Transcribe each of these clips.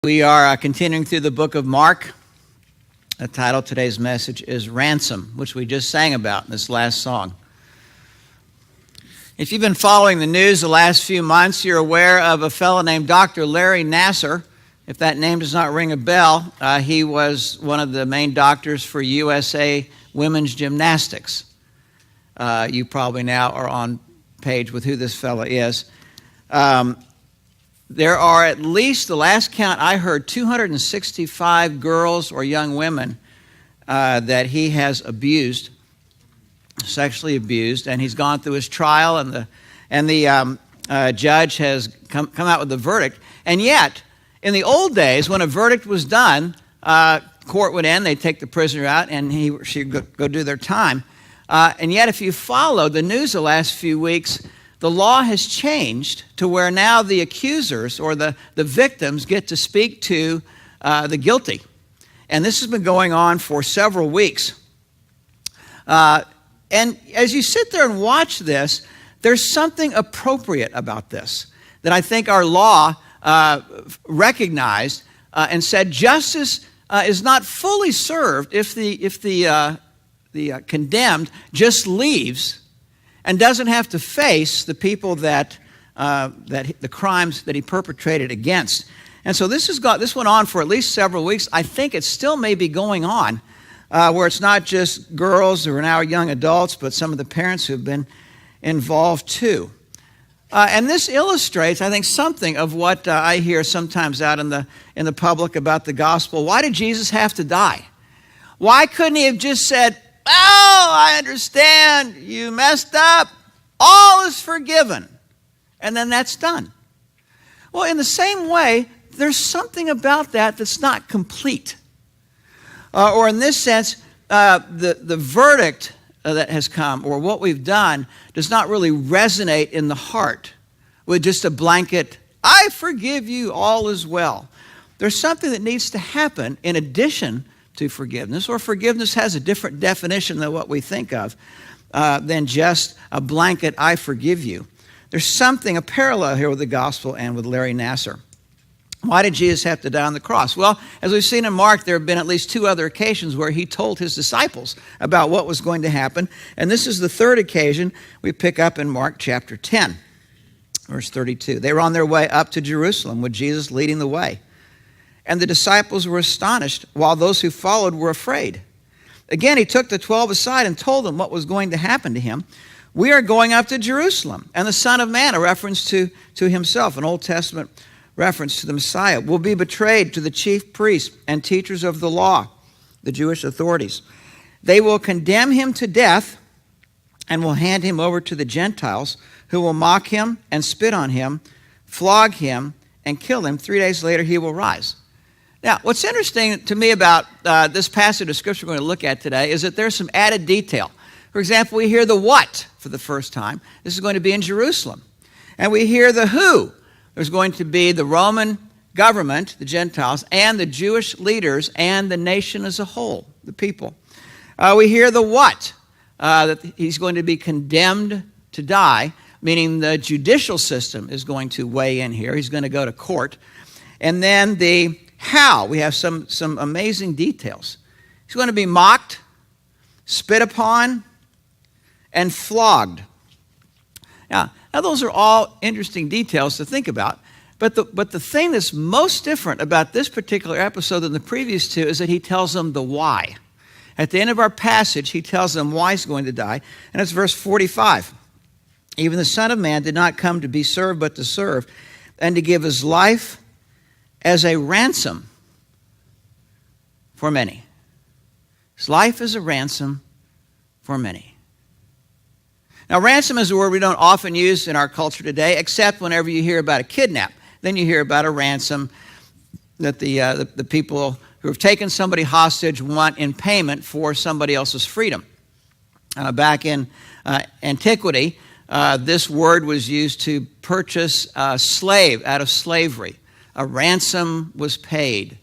We are continuing through the book of Mark. The title of today's message is Ransom, which we just sang about in this last song. If you've been following the news the last few months, you're aware of a fellow named Dr. Larry Nassar. If that name does not ring a bell, he was one of the main doctors for USA Women's Gymnastics. You probably now are on page with who this fellow is. There are at least, the last count I heard, 265 girls or young women that he has abused, sexually abused, and he's gone through his trial, and the judge has come out with a verdict. And yet, in the old days, when a verdict was done, court would end, they'd take the prisoner out, and he or she would go do their time. And yet, if you follow the news the last few weeks, the law has changed to where now the accusers or the victims get to speak to the guilty. And this has been going on for several weeks. And as you sit there and watch this, there's something appropriate about this that I think our law recognized and said justice is not fully served if the condemned just leaves and doesn't have to face the people that the crimes that he perpetrated against. And so this went on for at least several weeks. I think it still may be going on, where it's not just girls who are now young adults, but some of the parents who have been involved too. And this illustrates, I think, something of what I hear sometimes out in the public about the gospel. Why did Jesus have to die? Why couldn't he have just said, "Oh, I understand, you messed up, all is forgiven," and then that's done? Well, in the same way, there's something about that that's not complete. Or in this sense, the verdict that has come, or what we've done, does not really resonate in the heart with just a blanket, "I forgive you, all is well." There's something that needs to happen in addition to forgiveness, or forgiveness has a different definition than what we think of than just a blanket, "I forgive you." There's something, a parallel here with the gospel and with Larry Nassar. Why did Jesus have to die on the cross? Well, as we've seen in Mark, there have been at least two other occasions where he told his disciples about what was going to happen. And this is the third occasion we pick up in Mark chapter 10, verse 32. They were on their way up to Jerusalem with Jesus leading the way. And the disciples were astonished, while those who followed were afraid. Again, he took the 12 aside and told them what was going to happen to him. "We are going up to Jerusalem, and the Son of Man," a reference to himself, an Old Testament reference to the Messiah, "will be betrayed to the chief priests and teachers of the law," the Jewish authorities. "They will condemn him to death and will hand him over to the Gentiles, who will mock him and spit on him, flog him, and kill him. 3 days later he will rise." Now, what's interesting to me about this passage of Scripture we're going to look at today is that there's some added detail. For example, we hear the what for the first time. This is going to be in Jerusalem. And we hear the who. There's going to be the Roman government, the Gentiles, and the Jewish leaders, and the nation as a whole, the people. We hear the what, that he's going to be condemned to die, meaning the judicial system is going to weigh in here. He's going to go to court. And then the how, we have some amazing details. He's going to be mocked, spit upon, and flogged. Now those are all interesting details to think about. But the thing that's most different about this particular episode than the previous two is that he tells them the why. At the end of our passage, he tells them why he's going to die. And it's verse 45. "Even the Son of Man did not come to be served, but to serve, and to give his life as a ransom for many." His life is a ransom for many. Now, ransom is a word we don't often use in our culture today, except whenever you hear about a kidnap. Then you hear about a ransom that the people who have taken somebody hostage want in payment for somebody else's freedom. Back in antiquity, this word was used to purchase a slave out of slavery. A ransom was paid,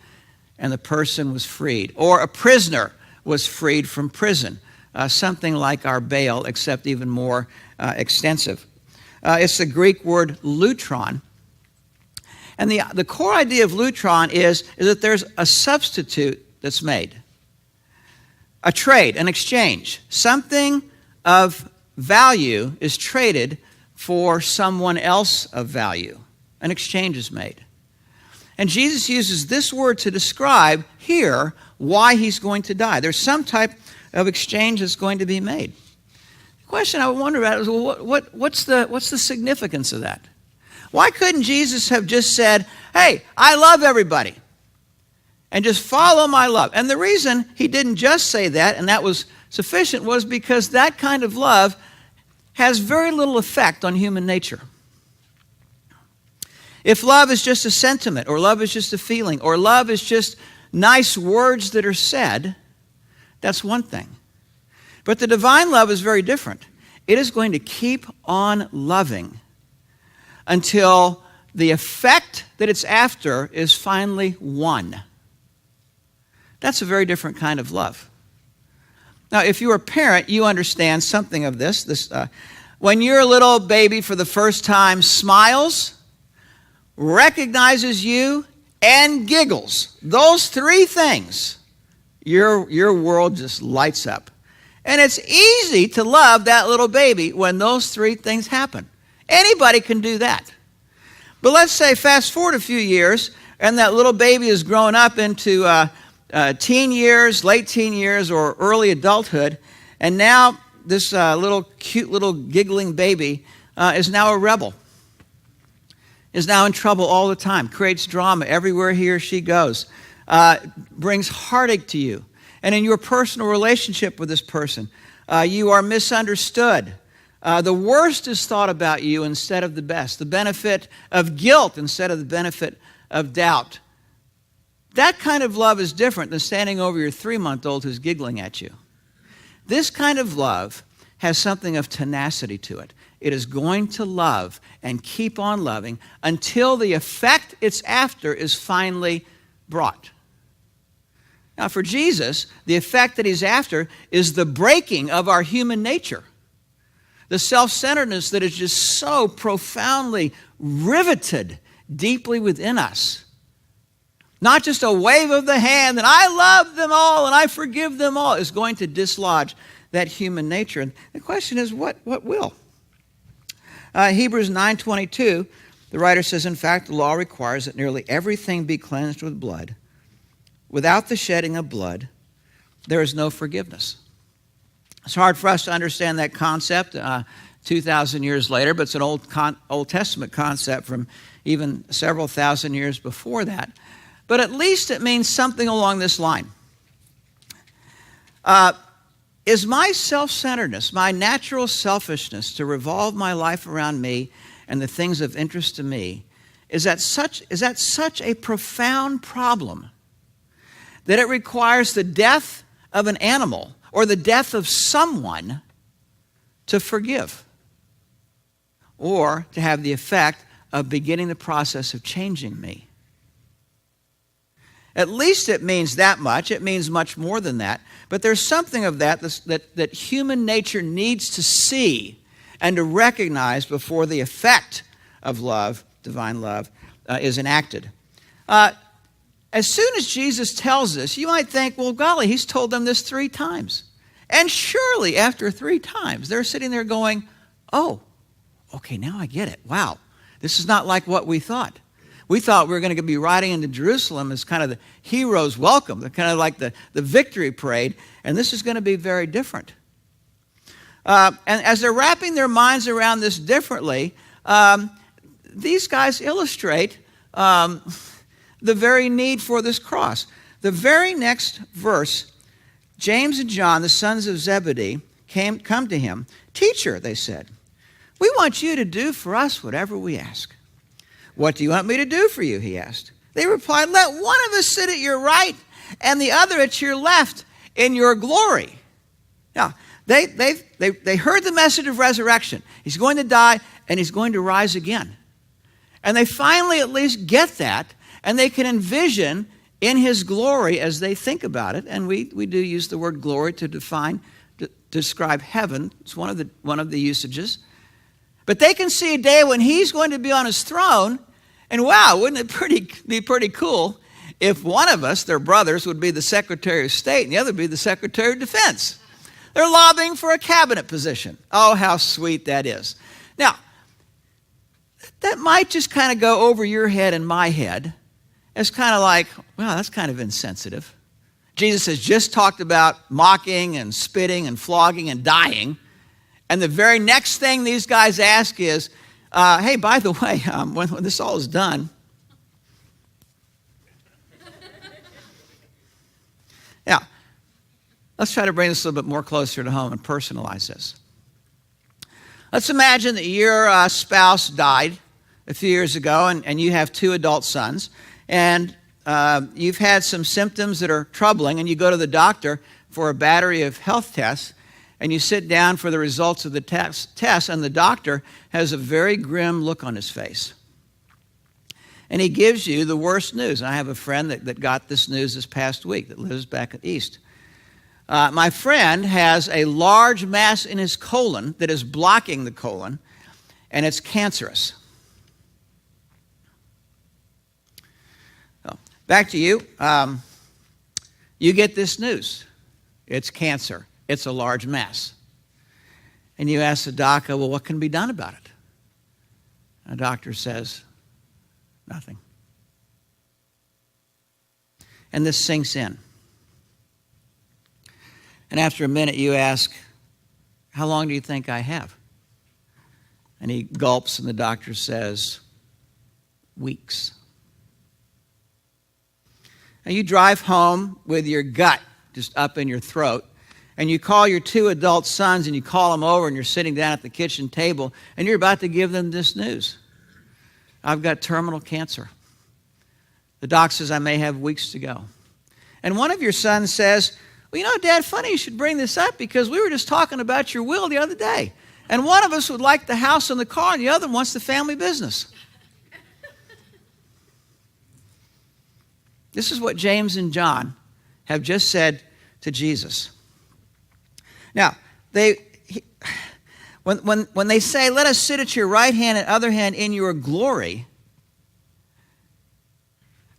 and the person was freed. Or a prisoner was freed from prison. Something like our bail, except even more extensive. It's the Greek word lutron. And the core idea of lutron is that there's a substitute that's made. A trade, an exchange. Something of value is traded for someone else of value. An exchange is made. And Jesus uses this word to describe here why he's going to die. There's some type of exchange that's going to be made. The question I wonder about is, well, what's the significance of that? Why couldn't Jesus have just said, hey, I love everybody, and just follow my love? And the reason he didn't just say that, and that was sufficient, was because that kind of love has very little effect on human nature. If love is just a sentiment, or love is just a feeling, or love is just nice words that are said, that's one thing. But the divine love is very different. It is going to keep on loving until the effect that it's after is finally won. That's a very different kind of love. Now, if you're a parent, you understand something of this. When your little baby for the first time smiles, recognizes you, and giggles, those three things, your world just lights up. And it's easy to love that little baby when those three things happen. Anybody can do that. But let's say fast forward a few years, and that little baby has grown up into teen years, late teen years, or early adulthood, and now this cute little giggling baby is now a rebel, is now in trouble all the time, creates drama everywhere he or she goes, brings heartache to you. And in your personal relationship with this person, you are misunderstood. The worst is thought about you instead of the best. The benefit of guilt instead of the benefit of doubt. That kind of love is different than standing over your 3-month-old who's giggling at you. This kind of love has something of tenacity to it. It is going to love and keep on loving until the effect it's after is finally brought. Now, for Jesus, the effect that he's after is the breaking of our human nature. The self-centeredness that is just so profoundly riveted deeply within us. Not just a wave of the hand that I love them all and I forgive them all is going to dislodge that human nature. And the question is, what will? Hebrews 9:22, the writer says, in fact, the law requires that nearly everything be cleansed with blood. Without the shedding of blood, there is no forgiveness. It's hard for us to understand that concept 2,000 years later, but it's an Old Testament concept from even several thousand years before that. But at least it means something along this line. Is my self-centeredness, my natural selfishness to revolve my life around me and the things of interest to me, is that such a profound problem that it requires the death of an animal or the death of someone to forgive, or to have the effect of beginning the process of changing me? At least it means that much. It means much more than that. But there's something of that human nature needs to see and to recognize before the effect of love, divine love, is enacted. As soon as Jesus tells us, you might think, well, golly, he's told them this 3 times. And surely after 3 times, they're sitting there going, oh, okay, now I get it. Wow, this is not like what we thought. We thought we were going to be riding into Jerusalem as kind of the hero's welcome, kind of like the victory parade, and this is going to be very different. And as they're wrapping their minds around this differently, these guys illustrate the very need for this cross. The very next verse, James and John, the sons of Zebedee, come to him. Teacher, they said, we want you to do for us whatever we ask. What do you want me to do for you? He asked. They replied, let one of us sit at your right and the other at your left in your glory. Now, they heard the message of resurrection. He's going to die and he's going to rise again. And they finally at least get that, and they can envision in his glory as they think about it. And we do use the word glory to describe heaven. It's one of the usages. But they can see a day when he's going to be on his throne, And wow, wouldn't it be pretty cool if one of us, their brothers, would be the Secretary of State and the other would be the Secretary of Defense? They're lobbying for a cabinet position. Oh, how sweet that is. Now, that might just kind of go over your head and my head as kind of like, wow, that's kind of insensitive. Jesus has just talked about mocking and spitting and flogging and dying. And the very next thing these guys ask is, hey, by the way, when this all is done, yeah, let's try to bring this a little bit more closer to home and personalize this. Let's imagine that your spouse died a few years ago and you have 2 adult sons, and you've had some symptoms that are troubling, and you go to the doctor for a battery of health tests, and you sit down for the results of the test, and the doctor has a very grim look on his face. And he gives you the worst news. And I have a friend that got this news this past week that lives back east. My friend has a large mass in his colon that is blocking the colon, and it's cancerous. So, back to you. You get this news. It's cancer. It's a large mass. And you ask the doctor, well, what can be done about it? And the doctor says, nothing. And this sinks in. And after a minute, you ask, how long do you think I have? And he gulps, and the doctor says, weeks. And you drive home with your gut just up in your throat, and you call your 2 adult sons, and you call them over, and you're sitting down at the kitchen table, and you're about to give them this news. I've got terminal cancer. The doc says I may have weeks to go. And one of your sons says, well, you know, Dad, funny you should bring this up because we were just talking about your will the other day. And one of us would like the house and the car, and the other wants the family business. This is what James and John have just said to Jesus. Now, when they say, let us sit at your right hand and other hand in your glory,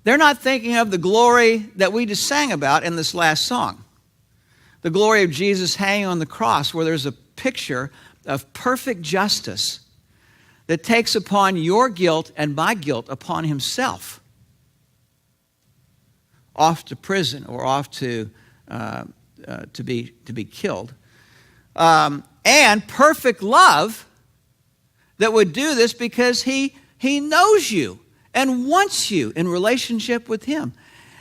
they're not thinking of the glory that we just sang about in this last song. The glory of Jesus hanging on the cross, where there's a picture of perfect justice that takes upon your guilt and my guilt upon himself, off to prison or off to be killed. And perfect love that would do this because he knows you and wants you in relationship with him.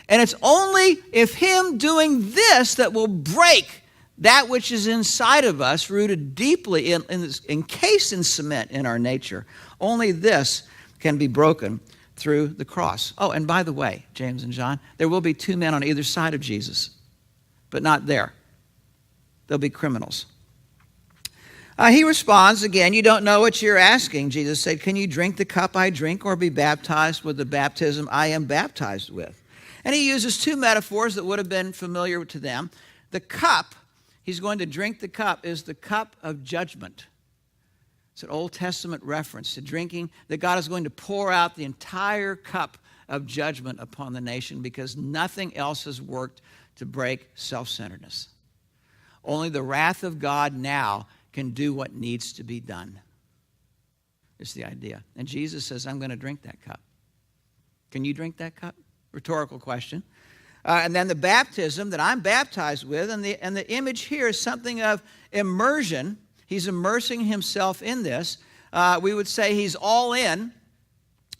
And it's only if him doing this that will break that which is inside of us, rooted deeply encased in cement in our nature. Only this can be broken through the cross. Oh, and by the way, James and John, there will be 2 men on either side of Jesus, but not there. They'll be criminals. He responds again, you don't know what you're asking. Jesus said, can you drink the cup I drink or be baptized with the baptism I am baptized with? And he uses 2 metaphors that would have been familiar to them. The cup, he's going to drink the cup, is the cup of judgment. It's an Old Testament reference to drinking, that God is going to pour out the entire cup of judgment upon the nation because nothing else has worked to break self-centeredness. Only the wrath of God now can do what needs to be done. It's the idea. And Jesus says, I'm going to drink that cup. Can you drink that cup? Rhetorical question. And then the baptism that I'm baptized with, and the image here is something of immersion. He's immersing himself in this. We would say he's all in.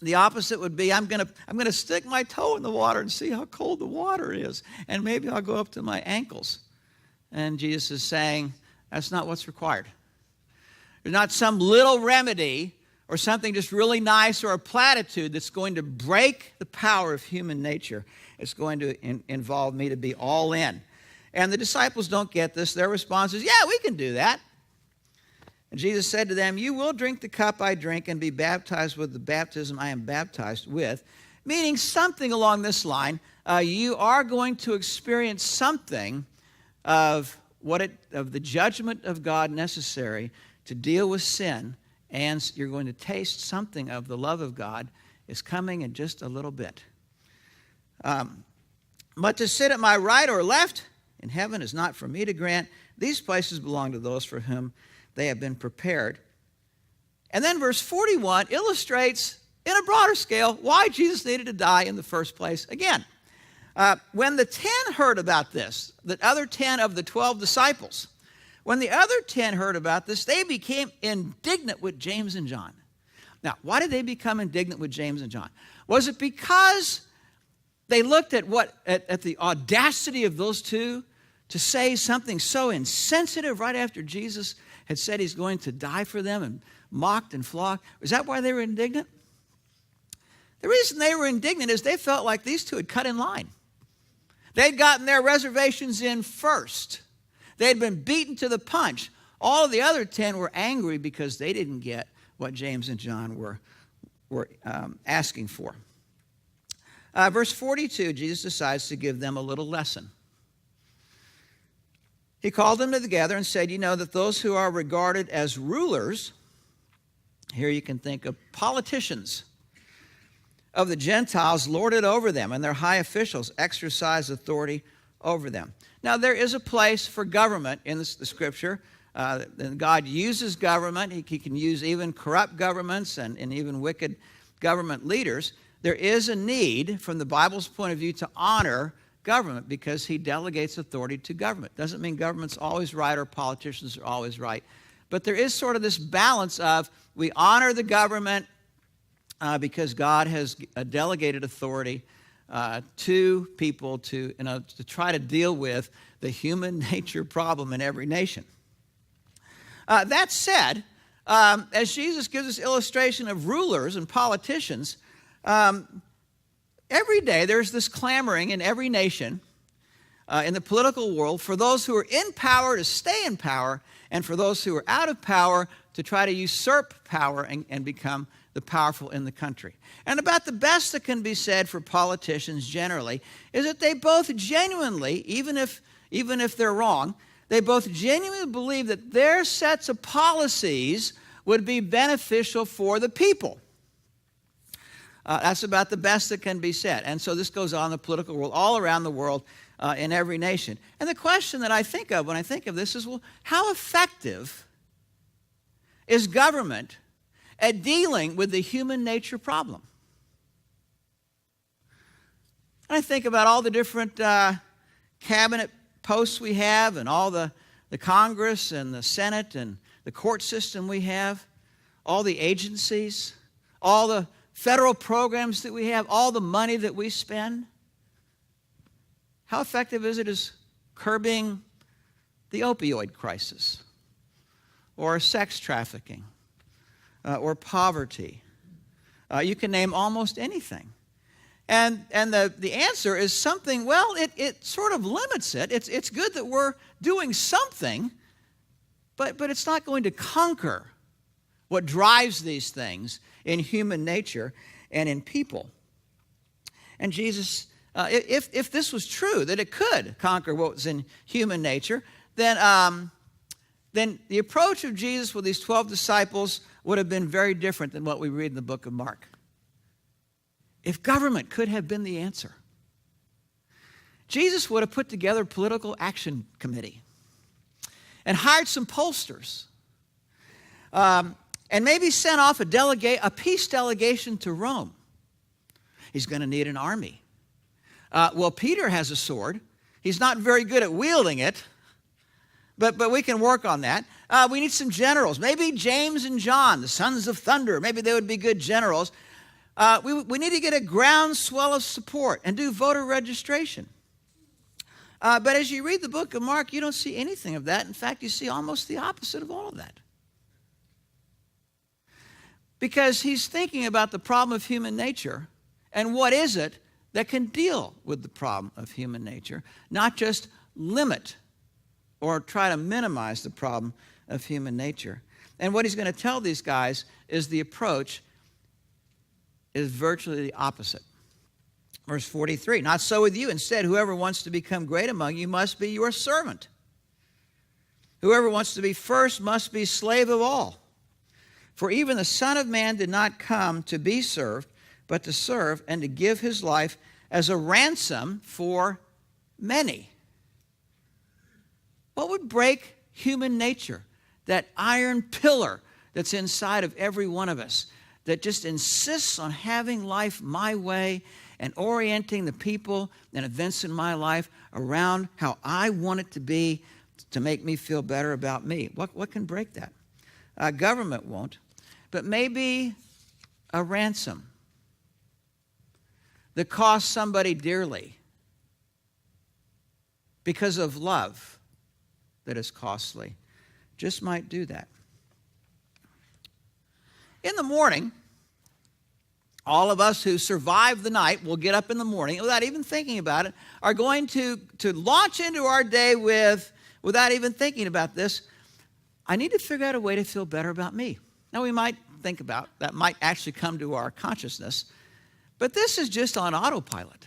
The opposite would be, I'm going to stick my toe in the water and see how cold the water is. And maybe I'll go up to my ankles. And Jesus is saying, that's not what's required. There's not some little remedy or something just really nice or a platitude that's going to break the power of human nature. It's going to involve me to be all in. And the disciples don't get this. Their response is, yeah, we can do that. And Jesus said to them, you will drink the cup I drink and be baptized with the baptism I am baptized with, meaning something along this line. You are going to experience something of the judgment of God necessary to deal with sin, and you're going to taste something of the love of God is coming in just a little bit. But to sit at my right or left in heaven is not for me to grant. These places belong to those for whom they have been prepared. And then verse 41 illustrates in a broader scale why Jesus needed to die in the first place again. When the 10 heard about this, the other 10 of the 12 disciples, when the other 10 heard about this, they became indignant with James and John. Now, why did they become indignant with James and John? Was it because they looked at the audacity of those two to say something so insensitive right after Jesus had said he's going to die for them and mocked and flogged? Is that why they were indignant? The reason they were indignant is they felt like these two had cut in line. They'd gotten their reservations in first. They'd been beaten to the punch. All of the other 10 were angry because they didn't get what James and John were asking for. Verse 42, Jesus decides to give them a little lesson. He called them together and said, you know that those who are regarded as rulers, here you can think of politicians, of the Gentiles lord it over them, and their high officials exercise authority over them. Now, there is a place for government in the Scripture. God uses government. He can use even corrupt governments and even wicked government leaders. There is a need, from the Bible's point of view, to honor government because he delegates authority to government. Doesn't mean government's always right or politicians are always right. But there is sort of this balance of we honor the government because God has delegated authority to people to try to deal with the human nature problem in every nation. That said, as Jesus gives us illustration of rulers and politicians, every day there's this clamoring in every nation, in the political world, for those who are in power to stay in power, and for those who are out of power to try to usurp power and become the powerful in the country. And about the best that can be said for politicians generally is that they both genuinely, even if they're wrong, they both genuinely believe that their sets of policies would be beneficial for the people. That's about the best that can be said. And so this goes on in the political world, all around the world, in every nation. And the question that I think of when I think of this is, well, how effective is government at dealing with the human nature problem? And I think about all the different cabinet posts we have and all the Congress and the Senate and the court system we have, all the agencies, all the federal programs that we have, all the money that we spend. How effective is it as curbing the opioid crisis or sex trafficking or poverty? You can name almost anything. And the answer is something, well, it sort of limits it. It's good that we're doing something, but it's not going to conquer what drives these things in human nature and in people. And Jesus, if this was true, that it could conquer what was in human nature, then the approach of Jesus with these 12 disciples would have been very different than what we read in the book of Mark. If government could have been the answer, Jesus would have put together a political action committee and hired some pollsters and maybe sent off a peace delegation to Rome. He's going to need an army. Well, Peter has a sword. He's not very good at wielding it, but we can work on that. We need some generals. Maybe James and John, the sons of thunder. Maybe they would be good generals. We need to get a groundswell of support and do voter registration. But as you read the book of Mark, you don't see anything of that. In fact, you see almost the opposite of all of that. Because he's thinking about the problem of human nature and what is it that can deal with the problem of human nature, not just limit or try to minimize the problem of human nature. And what he's going to tell these guys is the approach is virtually the opposite. Verse 43, not so with you. Instead, whoever wants to become great among you must be your servant. Whoever wants to be first must be slave of all. For even the Son of Man did not come to be served, but to serve and to give his life as a ransom for many. What would break human nature? That iron pillar that's inside of every one of us that just insists on having life my way and orienting the people and events in my life around how I want it to be to make me feel better about me. What can break that? Government won't, but maybe a ransom that costs somebody dearly because of love that is costly just might do that. In the morning, all of us who survive the night will get up in the morning without even thinking about it, are going to launch into our day without even thinking about this, I need to figure out a way to feel better about me. Now, we might think about that, might actually come to our consciousness, but this is just on autopilot.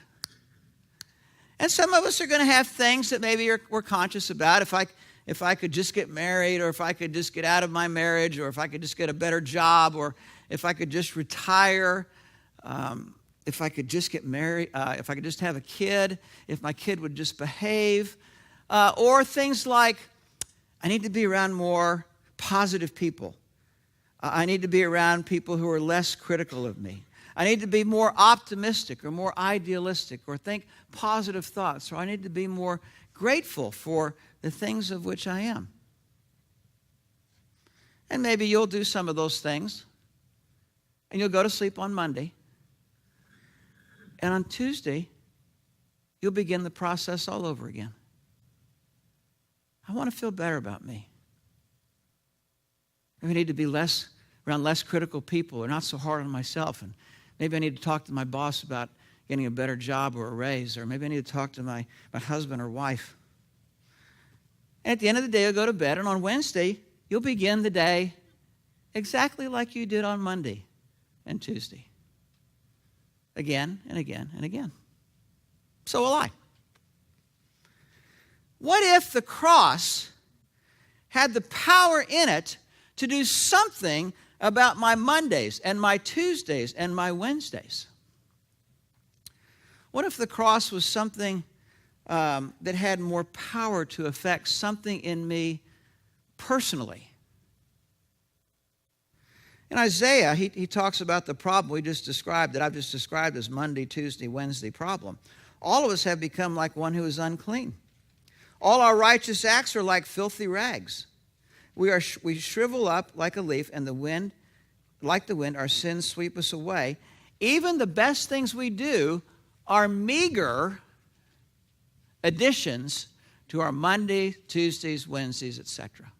And some of us are going to have things that maybe we're conscious about. If I could just get married, or if I could just get out of my marriage, or if I could just get a better job, or if I could just retire, if I could just get married, if I could just have a kid, if my kid would just behave, or things like, I need to be around more positive people. I need to be around people who are less critical of me. I need to be more optimistic or more idealistic or think positive thoughts, or I need to be more grateful for the things of which I am. And maybe you'll do some of those things, and you'll go to sleep on Monday. And on Tuesday, you'll begin the process all over again. I want to feel better about me. Maybe I need to be around less critical people, or not so hard on myself. And maybe I need to talk to my boss about getting a better job or a raise, or maybe I need to talk to my husband or wife. And at the end of the day, you'll go to bed, and on Wednesday, you'll begin the day exactly like you did on Monday and Tuesday. Again and again and again. So will I. What if the cross had the power in it to do something about my Mondays and my Tuesdays and my Wednesdays? What if the cross was something that had more power to affect something in me personally? In Isaiah, he talks about the problem we just described, that I've just described as Monday, Tuesday, Wednesday problem. All of us have become like one who is unclean. All our righteous acts are like filthy rags. We shrivel up like a leaf, and like the wind, our sins sweep us away. Even the best things we do are meager additions to our Mondays, Tuesdays, Wednesdays, etc.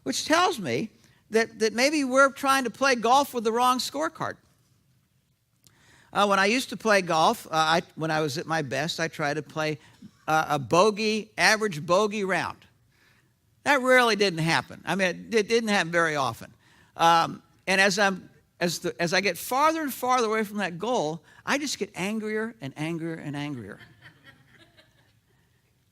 Which tells me that maybe we're trying to play golf with the wrong scorecard. When I used to play golf, when I was at my best, I tried to play average bogey round. That rarely didn't happen. I mean, it didn't happen very often. And as I get farther and farther away from that goal, I just get angrier and angrier and angrier.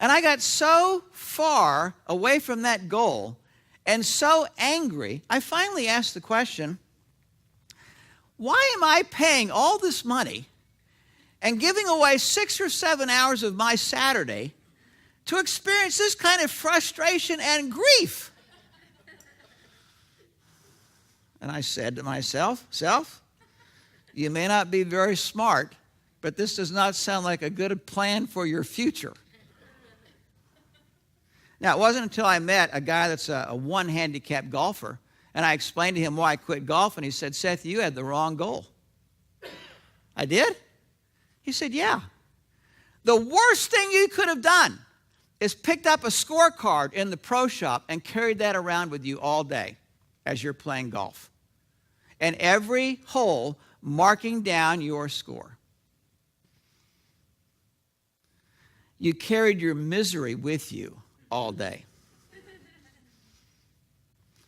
And I got so far away from that goal and so angry, I finally asked the question, why am I paying all this money and giving away 6 or 7 hours of my Saturday to experience this kind of frustration and grief? And I said to myself, Self, you may not be very smart, but this does not sound like a good plan for your future. Now, it wasn't until I met a guy that's a one-handicap golfer, and I explained to him why I quit golf, and he said, Seth, you had the wrong goal. I did? He said, yeah. The worst thing you could have done is picked up a scorecard in the pro shop and carried that around with you all day as you're playing golf. And every hole marking down your score. You carried your misery with you all day.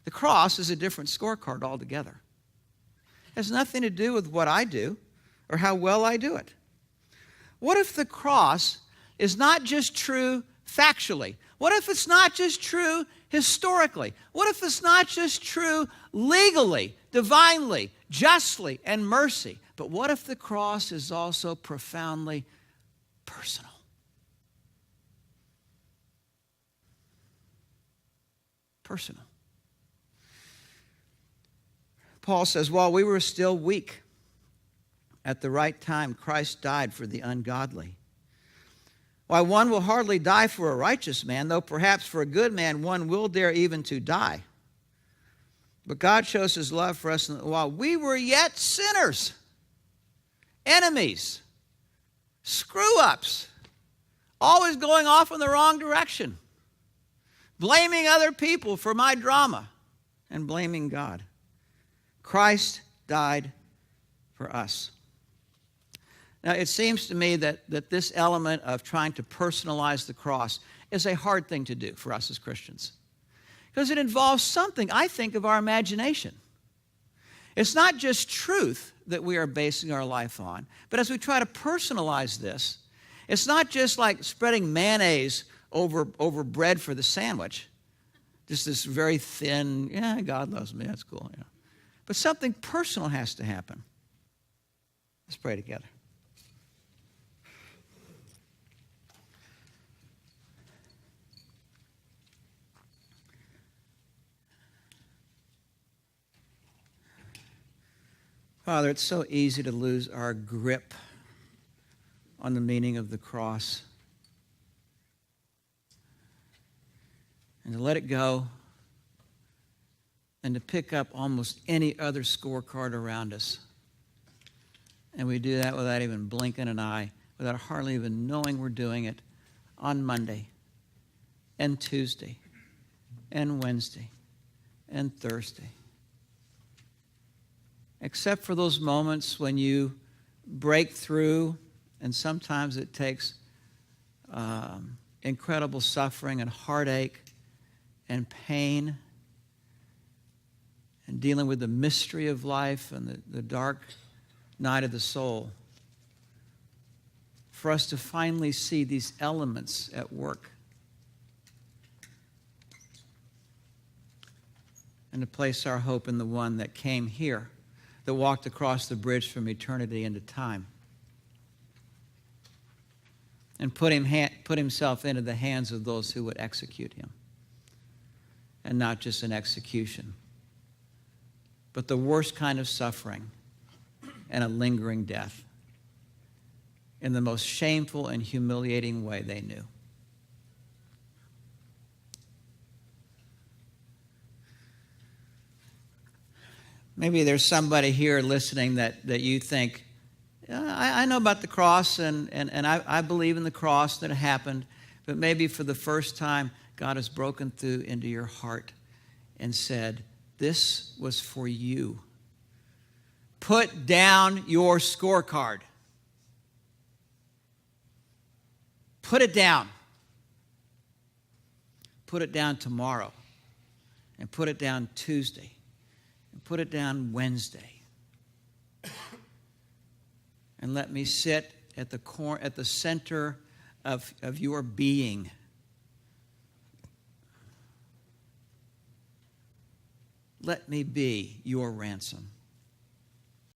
The cross is a different scorecard altogether. It has nothing to do with what I do or how well I do it. What if the cross is not just true factually? What if it's not just true historically? What if it's not just true legally divinely, justly, and mercy. But what if the cross is also profoundly personal? Personal. Paul says, while we were still weak, at the right time, Christ died for the ungodly. Why, one will hardly die for a righteous man, though perhaps for a good man one will dare even to die. But God shows his love for us while we were yet sinners, enemies, screw-ups, always going off in the wrong direction, blaming other people for my drama and blaming God. Christ died for us. Now, it seems to me that this element of trying to personalize the cross is a hard thing to do for us as Christians, because it involves something, I think, of our imagination. It's not just truth that we are basing our life on, but as we try to personalize this, it's not just like spreading mayonnaise over bread for the sandwich, just this very thin, yeah, God loves me, that's cool. Yeah. But something personal has to happen. Let's pray together. Father, it's so easy to lose our grip on the meaning of the cross and to let it go and to pick up almost any other scorecard around us. And we do that without even blinking an eye, without hardly even knowing we're doing it on Monday and Tuesday and Wednesday and Thursday. Except for those moments when you break through, and sometimes it takes incredible suffering and heartache and pain and dealing with the mystery of life and the dark night of the soul, for us to finally see these elements at work and to place our hope in the one that came here, that walked across the bridge from eternity into time and put himself into the hands of those who would execute him. And not just an execution, but the worst kind of suffering and a lingering death in the most shameful and humiliating way they knew. Maybe there's somebody here listening that you think, I know about the cross and I believe in the cross that it happened, but maybe for the first time God has broken through into your heart and said, this was for you. Put down your scorecard. Put it down. Put it down tomorrow. And put it down Tuesday. And put it down Wednesday. And let me sit at the center of your being. Let me be your ransom.